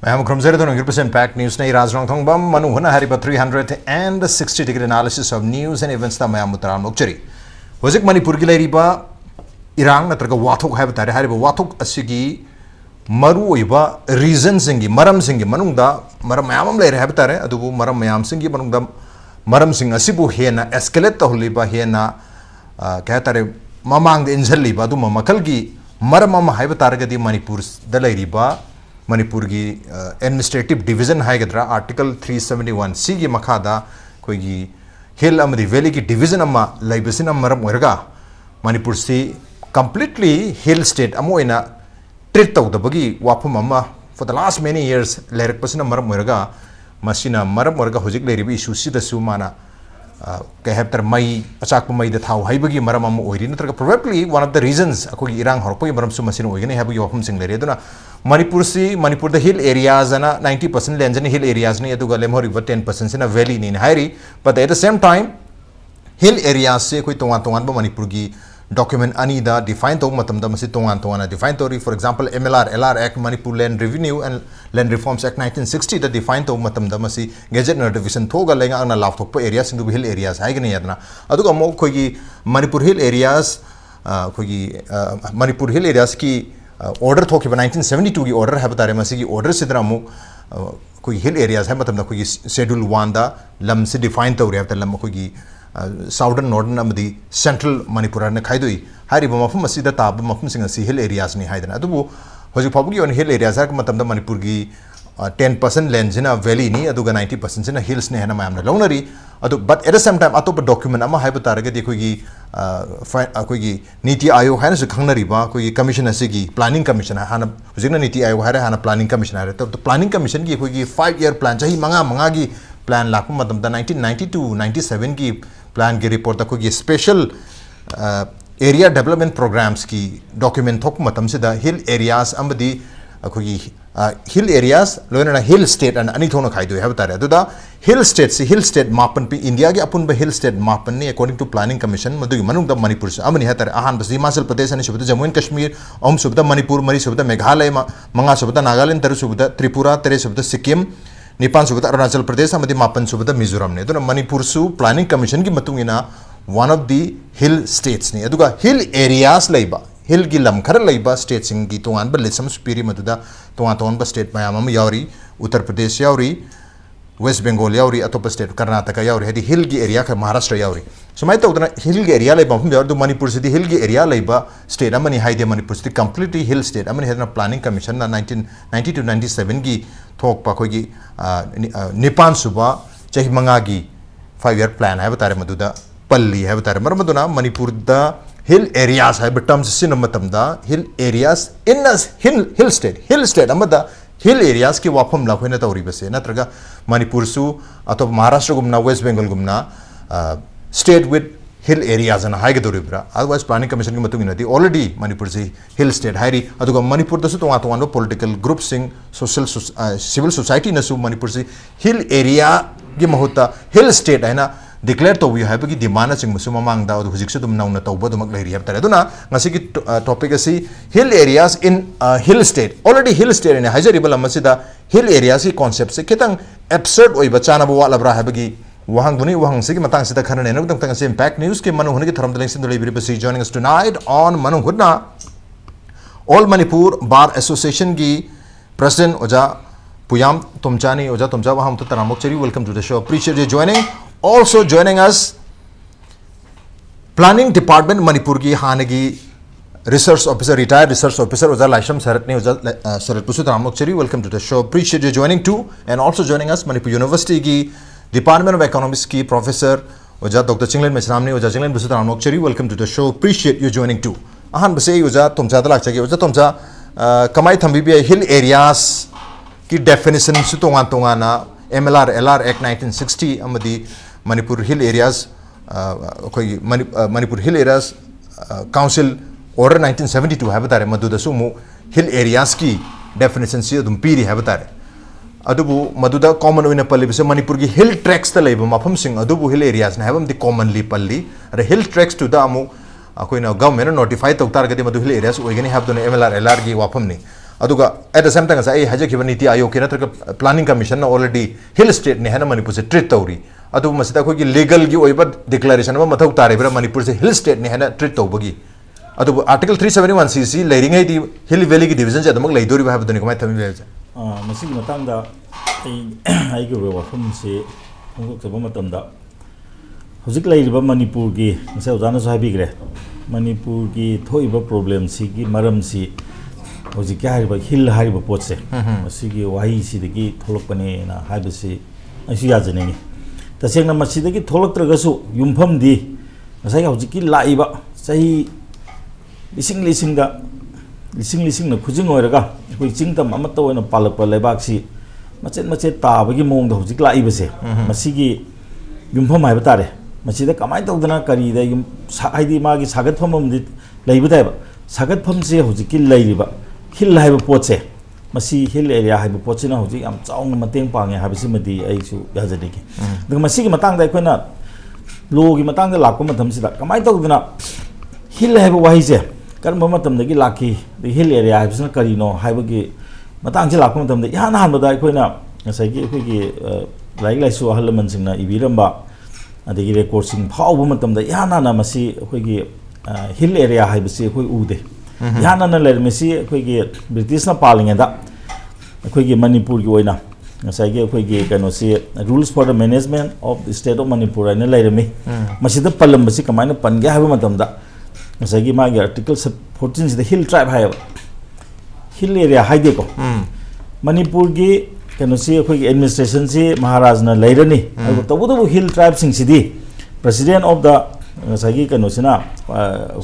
I'm from Zero to Pack News. Raj Nongthombam, Manung, Hutna, Harry, 360 degree analysis of news and events. That Mayam Mutaram Mokcheri. Was it Manipur Gilariba, Iran, Natraka Watok Habitat, Harry, Watok Asigi, Maru Iba, reasons Singi, Maram Singi, Manunda, Maramayam later Habitat, Adu Maramayam Singi, Manunda, Maram Sing, Asibu Hena, Escalate Holiba Hena, Katare, Mamang the Inzeli, Baduma Makalgi, Maramama Habitarga, the Manipurs, the Lariba. Manipur की administrative division है किधरा article 371 C की मखादा कोई hill अमरी valley की division अम्मा लाइबसिन अम्मरम वर्गा मणिपुर से completely hill state Amo इना treat तक दबगी वापम अम्मा for the last many years लेरक पसिन अम्मरम वर्गा मसीना मरम वर्गा होजिक लेरिबी issue सी दसु माना कहतर मई अचाक मई दथाव हाइबगी मरम अम्म ओइरी नत्रका probably one of the reasons अकोगी इरांग हरपगी मरम सु मसीन ओइगने हाबगी वापम सिंग लेरे दुना Manipur the hill areas and 90% lands in hill areas ni aduga lemhori 10% in a valley ni hairi but at the same time hill areas se koi tongan ba Manipur gi document ani da define to matam da masi tongan define to for example LR Act Manipur Land Revenue and Land Reforms Act 1960 da define to matam da masi gazette notification thoga lenga na law thok areas into hill areas hai gani yadna aduga mo koi gi Manipur hill areas Manipur hill areas ki order thoke 1972 की order है बता रहे मसी की order से तरह मु कोई hill areas है मतलब ना कोई schedule 1 दा लम से define तो रहे हैं तलम कोई southern northern अमदी central मणिपुर ने खाई दोई हारी बमफम मसी दा ताब बमफम सिंग सी hill areas नहीं हाई देना तो वो होजी फाबु की hill areas है मतलब ना मणिपुर की 10% lands in a valley ni aduga 90% in a hills ne hena mayam na longnari adu but at the same time atop document ama haiba tarage de koi gi niti ayog haina su khangnari ba koi commission asigi planning commission hana hujigna niti ayog hare hana planning commission hare to planning commission gi koi gi 5-year plan chahi manga gi plan lakpa matam da 1992 97 ki plan gi report da koi gi special area development programs ki document thok matam se da hill areas amadi koi hill areas loina hill state and ani thona khai do have tare da hill state mapan pi india ge apun ba hill state mapan ni according to planning commission madu manung da manipur se amani hatare ahan bas himachal pradesh ani subda jammu and kashmir om subda manipur mari subda meghalaya manga subda nagaland tar subda tripura tere subda sikkim nipan subda arunachal pradesh amadi mapan subda mizoram ne do manipur su planning commission gi matungina one of the hill states ni aduga hill areas laiba hill gi lam khar laiba state sing gi tongan ba lesam supiri maduda tongan ba state mayam yauri uttar pradesh yauri west bengal yauri atop state karnataka yauri hedi hill gi area ka maharashtra yauri so mai to hill gi area laiba hum yaur do manipur city hill gi area laiba state amani haide manipur city completely hill state amani hedna planning commission na 1990 to 97 gi thok pa khoi gi nipan suba chahi manga gi 5-year plan hai batare maduda palli hai batare marmaduna manipur da hill areas hai but terms sin matamda hill areas in a hill state amada hill areas ki wapam la hoina tawri base natraga manipur su ato maharashtra gumna west bengal gumna state with hill areas and high gaduribra otherwise planning commission ki matung inadi already manipur se hill state hairi aduga manipur da su tonga political groups sing social civil society na su manipur se hill area gi mahuta hill state hai na declare to we have ki demand ching musu mamang da du hujik se dum nauna to ba dum lairi have tare duna ngasi ki topic asi hill areas in hill state already hill state ne hajaribal amasida hill areas ki concept se kitang absurd oi bachana bo wala bra have ki wahang duni wahang se ki matang sita khana ne nok tang se impact news ke manu hone ki tharam daleng sin dole biri basi joining us tonight on Manung Hutna All Manipur Bar Association ki president Oja Puma Tomcha ni Oja Tomcha waham to taramok cheri welcome to the show appreciate you joining also joining us planning department Manipur ki hanagi research officer retired research officer Oja Laishram Sharat ne Oja Sharat pusu taramok cheri welcome to the show appreciate you joining too and also joining us Manipur University ki department of economics ki professor Oja Dr Chinglen Meisnam ne Oja Chinglen pusu taramok cheri welcome to the show appreciate you joining too ahan base Oja Tomcha dalak chagi Oja Tomcha kamai thambi bi hill areas ki definition su tonga na LR Act 1960 amadi Manipur hill areas Manipur hill areas council order 1972 hai batare madu da sumu hill areas ki definition si adum piri hai batare adubu madu da common oina palli bise Manipur ki hill tracks ta leiba mafam sing adubu hill areas na habam di commonly palli re hill tracks to da amu koi na government notify tok tar gadi madu hill areas oigani have done LR gi wafam ni अदुगा at the same time ऐसा हजे की नीति आयोग के नत्रक planning commission already hill state ने है ना मणिपुर से ट्रीट तौरी अदु मसिदा कोई लीगल की ओइबा डिक्लेरेशन में मथौ तारेबरा मणिपुर से हिल स्टेट ने है ना ट्रीट तौबगी अदु आर्टिकल 371 सीसी लेरिंग दी हिल वैली की डिवीजन से अदमक लेदोरी बा हबदनि कमाय थमी बेजा मसिगी मतंदा आई के वफम से सब मतंदा हजिक लेरिबा मणिपुर की मसे उजाना साहिबिग्रे मणिपुर की थोइबा प्रॉब्लम सी की मरम सी हजिक क्या हारिबा हिल हारिबा पोचे मसिगी वाही सिदगी थोलकपने ना हाइबसी अइसु याजनेनी तसेंगना मसिदगी थोलक्त्रगसु युमफम दी मसाई हजिकी लाइबा सही लिसिंग लिसिंग न खुजिंग ओइरगा कोई चिंगतम अमत ओइना पालकपा लेबाक सी मचेत मचेत ताबगी मोंग हजिक लाइबसे मसिगी युमफम हाइबा तारे मसीदा कमाई तौदना करीदा युम हाइदी मागी सागतफम अमदि लेबदायबा सागतफम से हजिकी लेरिबा हिल हाइबा पोचे मसी हिल एरिया हाइबा पोचेना हजिक याम चाउंग मतेंग पांगे हाबिसिमदि आइसु याजदेगी दग मसीगी मतंगदा अखोना लोगी मतंगदा लाको मतमसिदा कमाई तौदना हिल हाइबा वाहिसे कर्म मतमदगी लाकी हिल एरिया हाइबसिना करीनो हाइबगी मतंगसे लाको मतमदा यान हानबदा अखोना नसाइगी अखोगी लाइक लाइसु अहलमनसिंगना इबिरंबा अदगी रेकॉर्डसिंग फाव मतमदा याना मसी अखोगी हिल एरिया हाइबसी अखोई उदे याना लेरमेसी अखोगी ब्रिटिशना पालिंगदा अखोगी मणिपुर की ओइना नसाइगी अखोगी कनोसी rules for the management of the state of Manipur आइना लेरमी मसीदा पलमबसी कमाइना पनगे हाइबा मतमदा नसाइगी मागी आर्टिकल 14 सिदा हिल ट्राइब हाइबा हिल एरिया हाइदेको मणिपुर की कनोसी अखोगी एडमिनिस्ट्रेशन से महाराजना लेरनी तबुदबु हिल ट्राइब सिंगसिदी प्रेसिडेंट ऑफ द सगी कनोसिना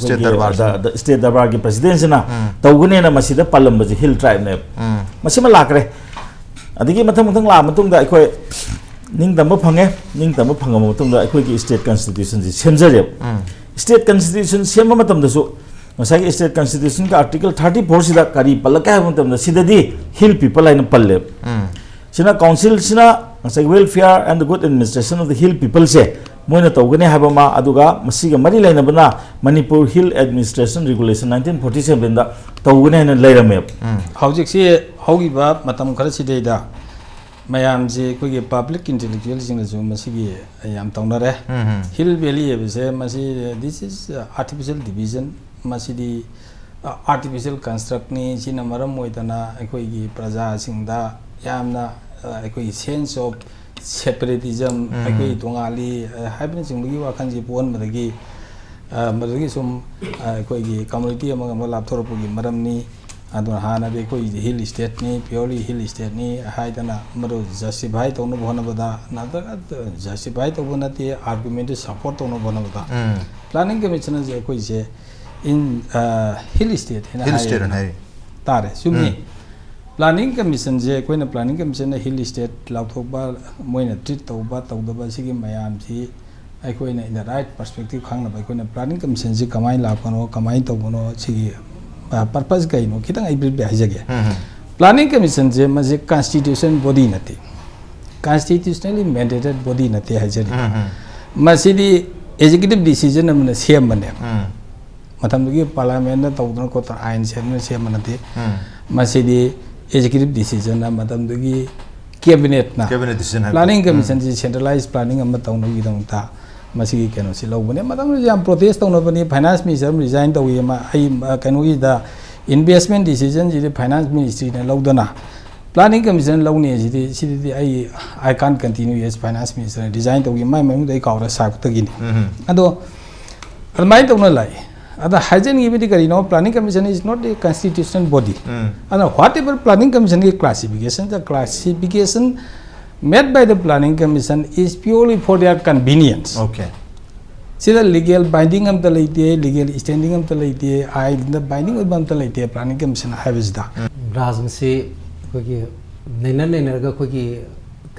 स्टेट दरबार की प्रेसिडेंट सिना तौगनेना मसिदा पलमबजी हिल ट्राइब ने मसिमा लाकरे अदगी मथंग मथंग ला मतुंगदा अखोय निंगतंब फंगे निंगतंब फंगम मतुंगदा अखोगी स्टेट कॉन्स्टिट्यूशन जी सेमजरे स्टेट कॉन्स्टिट्यूशन सेम मतमदसु मसागी स्टेट कॉन्स्टिट्यूशन का आर्टिकल 34 सिदा करी पलका है मतमदा सिददी हिल पीपल आइन पल्ले सिना काउंसिल सिना मसागी welfare and the good administration of the hill people से मोइना तौगने हाबमा अदुगा मसिगा मरि लाइनबना मणिपुर हिल एडमिनिस्ट्रेशन रेगुलेशन 1947 दा तौगने हन लेरमे हौजिक से हौगिबा मतम खर सिदेदा मयाम जे कोई पब्लिक इंटेलेक्चुअल सिंगजु मसिगी याम तौनरे हिल वैली एबसे मसि दिस इज आर्टिफिशियल डिवीजन मसिदी आर्टिफिशियल कंस्ट्रक्ट नि सिना मरम मोइदना अखोइगी प्रजा सिंगदा यामना अखोइ सेंस ऑफ सेपरेटिज्म अखोइ तोंगाली हाइबन सिंगबगी वाखन जी पोन मदगी सुम अखोइगी कम्युनिटी अमग लापथोरपुगी मरमनी अदुन हाना दे कोई हिल स्टेट नि प्योरली हिल स्टेट नि हाइदना मरो जस्टिफाई तौनो भनबदा नादर जस्टिफाई तौबनते आर्गुमेंट सपोर्ट तौनो भनबदा प्लानिंग कमीशन जे कोई जे in hill state है तारे सुमी प्लानिंग कमीशन जे कोई ना प्लानिंग कमीशन हिल स्टेट लाथोबा मोइना ट्रीट तौबा तौदबा सिगी मयाम सी कोई ना इन द राइट पर्सपेक्टिव खांगना कोई ना प्लानिंग कमीशन जी कमाई लापनो कमाई तौबनो सिगी पर्पस कइनो खितंग आई ब्रीफ हाइजगे प्लानिंग कमीशन जे मजे कॉन्स्टिट्यूशन बॉडी नते कॉन्स्टिट्यूशनली मैंडेटेड बॉडी नते हाइजगे मसिदी एग्जीक्यूटिव डिसीजन अमन सेम बने मतमदगी पार्लियामेंट तौदन को आइन सेम नते मसिदी एग्जीक्यूटिव डिसीजन मतमदगी कैबिनेट ना डिसीजन प्लानिंग कमीशन जी सेंट्रलाइज प्लानिंग अम तौनगी दंता मसिगी केनो सि लौबने मतम याम प्रोटेस्ट तौनबनी फाइनेंस मिनिस्टर रिजाइन तौई मा आई केनोगी दा इन्वेस्टमेंट डिसीजन जी फाइनेंस मिनिस्ट्री ने लौदना प्लानिंग कमीशन लौने जी सिदी I can continue as finance minister resign तौगी माय मम दai कावरा साबतगिनी अदो अदमाय तौना लाई अदा हाइजन गिबिदी करिनो planning commission is not a constitutional body अदा व्हाटएवर प्लानिंग कमीशन की classification made by the planning commission is purely for their convenience. Okay. See the legal binding of the legal standing of the I the binding of the planning commission have is that. Raj से कोई नैना का कोई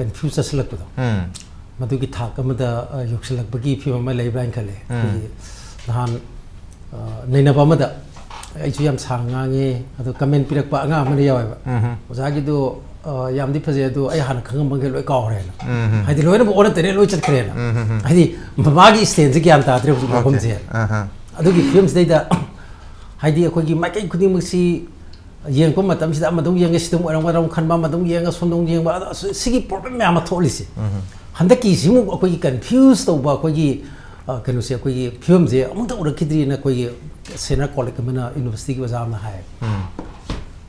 confuse असल लगता है. मतलब कि था कम दा युक्त लग बगी फिर मैं लाइव लाइन करे. नान नैना पामदा ऐसे हम सांगांगे अतो कमेंट पिरक पा आंगा हमारे याव है. उजागी तो यामदी फजे तो आई हान खंग मंगे लोय काव रे ना हाइदि लोय न ओन तेरे लोय चत करे ना हाइदि मागी स्टेन से ज्ञान तात्रे हम से अदुगी फिल्म्स देदा हाइदि अखोगी माइकै खुदि मसी ꯌꯦꯡ ꯀꯣ ꯃꯇꯝ ꯁꯤꯗ ꯑꯃꯗꯨꯝ ꯌꯦꯡꯒ ꯁꯤꯗꯨꯝ ꯑꯣꯏꯔꯝꯒꯗꯧ ꯈꯟꯕ ꯑꯃꯗꯨꯝ ꯌꯦꯡꯒ ꯁꯣꯝꯗꯨꯝ ꯌꯦꯡꯕ ꯁꯤꯒꯤ ꯄ꯭ꯔꯣꯕ꯭ꯂꯦꯝ ꯃꯌꯥꯝ ꯑꯃ ꯊꯣꯛꯂꯤꯁꯤ ꯍꯟꯗꯛꯀꯤ ꯁꯤꯃꯨꯛ ꯑꯩꯈꯣꯏꯒꯤ ꯀꯟꯐ꯭ꯌꯨꯁ ꯇꯧꯕ ꯑꯩꯈꯣꯏꯒꯤ ꯀꯩꯅꯣꯁꯦ ꯑꯩꯈꯣꯏꯒꯤ ꯐꯤꯕꯝꯁꯦ ꯑꯃꯨꯛꯇ ꯎꯔꯛꯈꯤꯗ꯭ꯔꯤꯅ ꯑꯩꯈꯣꯏꯒꯤ ꯁꯦꯅꯤꯌꯔ ꯀꯣꯂꯤꯛ ꯑꯃꯅ ꯌꯨꯅꯤꯚꯔꯁꯤꯇꯤꯒꯤ ꯑꯣꯖꯥ ꯑꯃꯅ ꯍꯥꯏ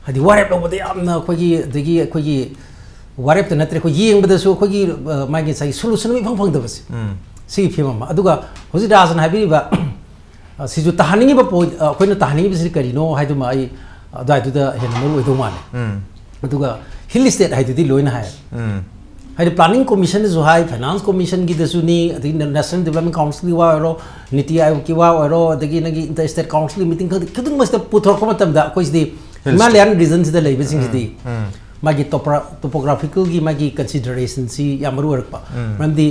ꯍꯥꯏꯗꯤ ꯋꯥꯔꯦꯞ ꯂꯧꯕꯗ ꯌꯥꯝꯅ ꯑꯩꯈꯣꯏꯒꯤ ꯑꯗꯒꯤ ꯑꯩꯈꯣꯏꯒꯤ ꯋꯥꯔꯦꯞꯇ ꯅꯠꯇ꯭ꯔꯦ ꯑꯩꯈꯣꯏ ꯌꯦꯡꯕꯗꯁꯨ ꯑꯩꯈꯣꯏꯒꯤ ꯃꯥꯒꯤ ꯉꯁꯥꯏꯒꯤ ꯁꯣꯂꯨꯁꯟ ꯑꯃ ꯏꯐꯪ ꯐꯪꯗꯕꯁꯦ ꯁꯤꯒꯤ ꯐꯤꯕꯝ ꯑꯃ ꯑꯗꯨꯒ ꯍꯧꯖꯤꯛ ꯔꯥꯖꯅ ꯍꯥꯏꯕꯤꯔꯤꯕ ꯁꯤꯁꯨ ꯇꯥꯍꯟꯅꯤꯡꯉꯤꯕ ꯄꯣꯏꯟ ꯑꯩꯈꯣꯏꯅ ꯇꯥꯍꯟꯅꯤꯡꯉꯤꯕꯁꯤ ꯀꯔꯤꯅꯣ ꯍꯥꯏꯗꯨꯃ ꯑꯩ ꯑꯗꯨꯋꯥꯏꯗꯨꯗ ꯍꯦꯟꯅ ꯃꯔꯨ ꯑꯣꯏꯗꯧ ꯃꯥꯜꯂꯦ ꯑꯗꯨꯒ ꯍꯤꯜ ꯏꯁꯇꯦꯠ ꯍꯥꯏꯗꯨꯗꯤ ꯂꯣꯏꯅ ꯍꯥꯏ ꯍꯥꯏꯗꯤ ꯄ꯭ꯂꯥꯅꯤꯡ ꯀꯣꯃꯤꯁꯟꯗꯁꯨ ꯍꯥꯏ ꯐꯥꯏꯅꯥꯟꯁ ꯀꯣꯃꯤꯁꯟꯒꯤꯗꯁꯨꯅꯤ ꯑꯗꯒꯤ ꯅꯦꯁꯅꯦꯜ ꯗꯤꯕꯂꯞꯃꯦꯟ ꯀꯥꯎꯟꯁꯤꯜꯒꯤ ꯋꯥ ꯑꯣꯏꯔꯣ ꯅꯤꯇꯤ ꯑꯥꯌꯣꯒꯀꯤ ꯋꯥ ꯑꯣꯏꯔꯣ ꯑꯗꯒꯤ ꯅꯪꯒꯤ ꯏꯟꯇꯔ ꯏꯁꯇꯦꯠ ꯀꯥꯎꯟꯁꯤꯜꯒꯤ ꯃꯤꯇꯤꯡ ꯈꯨꯗꯤꯡꯃꯛꯁꯤꯗ ꯄꯨꯊꯣꯔꯛꯄ ꯃꯇꯝꯗ ꯑꯩꯈꯣꯏꯁꯤꯗꯤ ꯍꯤꯃꯥꯂꯌꯥꯟ ꯔꯤꯖꯟꯁꯤꯗ ꯂꯩꯕꯁꯤꯡꯁꯤꯗꯤ ꯃꯥꯒꯤ ꯇꯣꯄꯣꯒ꯭ꯔꯥꯐꯤꯀꯦꯜꯒꯤ ꯃꯥꯒꯤ ꯀꯟꯁꯤꯗꯔꯦꯁꯟꯁꯤ ꯌꯥꯝ ꯃꯔꯨ ꯑꯣꯏꯔꯛꯄ ꯃꯔꯝꯗꯤ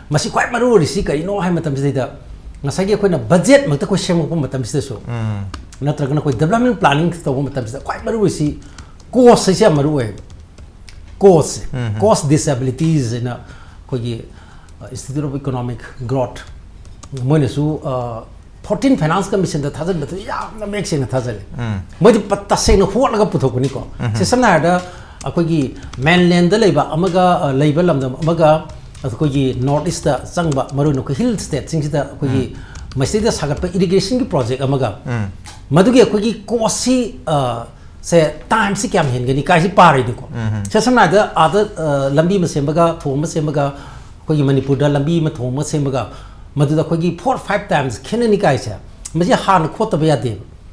ꯃꯁꯤ ꯈ꯭ꯋꯥꯏ ꯃꯔꯨ ꯑꯣꯏꯔꯤꯁꯤ ꯀꯔꯤꯅꯣ ꯍꯥꯏꯕ ꯃꯇꯝꯁꯤꯗꯩꯗ ꯉꯁꯥꯏꯒꯤ ꯑꯩꯈꯣꯏꯅ ꯕꯖꯦꯠ ꯃꯛꯇ ꯑꯩꯈꯣꯏ ꯁꯦꯝꯃꯛꯄ ꯃꯇꯝꯁꯤꯗꯁꯨ ꯅꯠꯇ꯭ꯔꯒꯅ ꯑꯩꯈꯣꯏ ꯗꯦꯕꯂꯞꯃꯦꯟ ꯄ꯭ꯂꯥꯅꯤꯡ ꯇꯧꯕ ꯃꯇꯝꯁꯤꯗ ꯈ꯭ꯋꯥꯏ ꯃꯔꯨ ꯑꯣꯏꯁꯤ ꯀꯣꯁ ꯍꯥꯏꯁꯤ ꯌꯥꯝ ꯃꯔꯨ ꯑꯣꯏꯌꯦꯕ ꯀꯣꯁ ꯀꯣꯁ ꯗꯤꯁꯑꯦꯕꯤꯂꯤꯇꯤꯁ ꯍꯥꯏꯅ ꯑꯩꯈꯣꯏꯒꯤ ꯏꯟꯁꯇꯤꯇ꯭ꯌꯨꯠ ꯑꯣꯐ ꯏꯀꯣꯅꯣꯃꯤꯛ ꯒ꯭ꯔꯣꯠ ꯃꯣꯏꯅꯁꯨ 14 ꯐꯥꯏꯅꯥꯟꯁ ꯀꯃꯤꯁꯟꯗ ꯊꯥꯖꯤꯟꯕꯗꯨ ꯌꯥꯝꯅ ꯃꯌꯦꯛ ꯁꯦꯡꯅ ꯊꯥꯖꯜꯂꯦ ꯃꯣꯏꯗꯤ ꯇꯁꯦꯡꯅ ꯍꯣꯠꯂꯒ ꯄꯨꯊꯣꯛꯄꯅꯤꯀꯣ ꯁꯤ ꯁꯝꯅ ꯍꯥꯏꯔꯕꯗ ꯑꯩꯈꯣꯏꯒꯤ ꯃꯦꯟꯂꯦꯟꯗ ꯂꯩꯕ ꯑꯃꯒ ꯂꯩꯕ ꯂꯝꯗꯝ ꯑꯃꯒ ꯑꯩꯈꯣꯏꯒꯤ ꯅꯣꯔꯠ ꯏꯁꯇ ꯆꯪꯕ ꯃꯔꯨꯑꯣꯏꯅ ꯑꯩꯈꯣꯏ ꯍꯤꯜ ꯁ꯭ꯇꯦꯠꯁꯤꯡꯁꯤꯗ ꯑꯩꯈꯣꯏꯒꯤ ꯃꯁꯤꯗ ꯁꯥꯒꯠꯄ ꯏꯔꯤꯒꯦꯁꯟꯒꯤ ꯄ꯭ꯔꯣꯖꯦꯛ ꯑꯃꯒ ꯃꯗꯨꯒꯤ ꯑꯩꯈꯣꯏꯒꯤ ꯀꯣꯁꯁꯤ ꯁꯦ ꯇꯥꯏꯝꯁꯤ ꯀꯌꯥꯝ ꯍꯦꯟꯒꯅꯤ ꯀꯥꯏꯁꯤ ꯄꯥꯔꯤꯅꯤꯀꯣ ꯁꯦ ꯁꯝꯅ ꯍꯥꯏꯔꯕꯗ ꯑꯥꯗ ꯂꯝꯕꯤ ꯑꯃ ꯁꯦꯝꯕꯒ ꯊꯣꯡ ꯑꯃ ꯁꯦꯝꯕꯒ ꯑꯩꯈꯣꯏꯒꯤ ꯃꯅꯤꯄꯨꯔꯗ ꯂꯝꯕꯤ ꯑꯃ ꯊꯣꯡ ꯑꯃ ꯁꯦꯝꯕꯒ ꯃꯗꯨꯗ ꯑꯩꯈꯣꯏꯒꯤ 4-5 times ꯈꯦꯠꯅꯅꯤ ꯀꯥꯏꯁꯦ ꯃꯁꯤ ꯍꯥꯟꯅ ꯈꯣꯠꯇꯕ ꯌꯥꯗꯦꯕ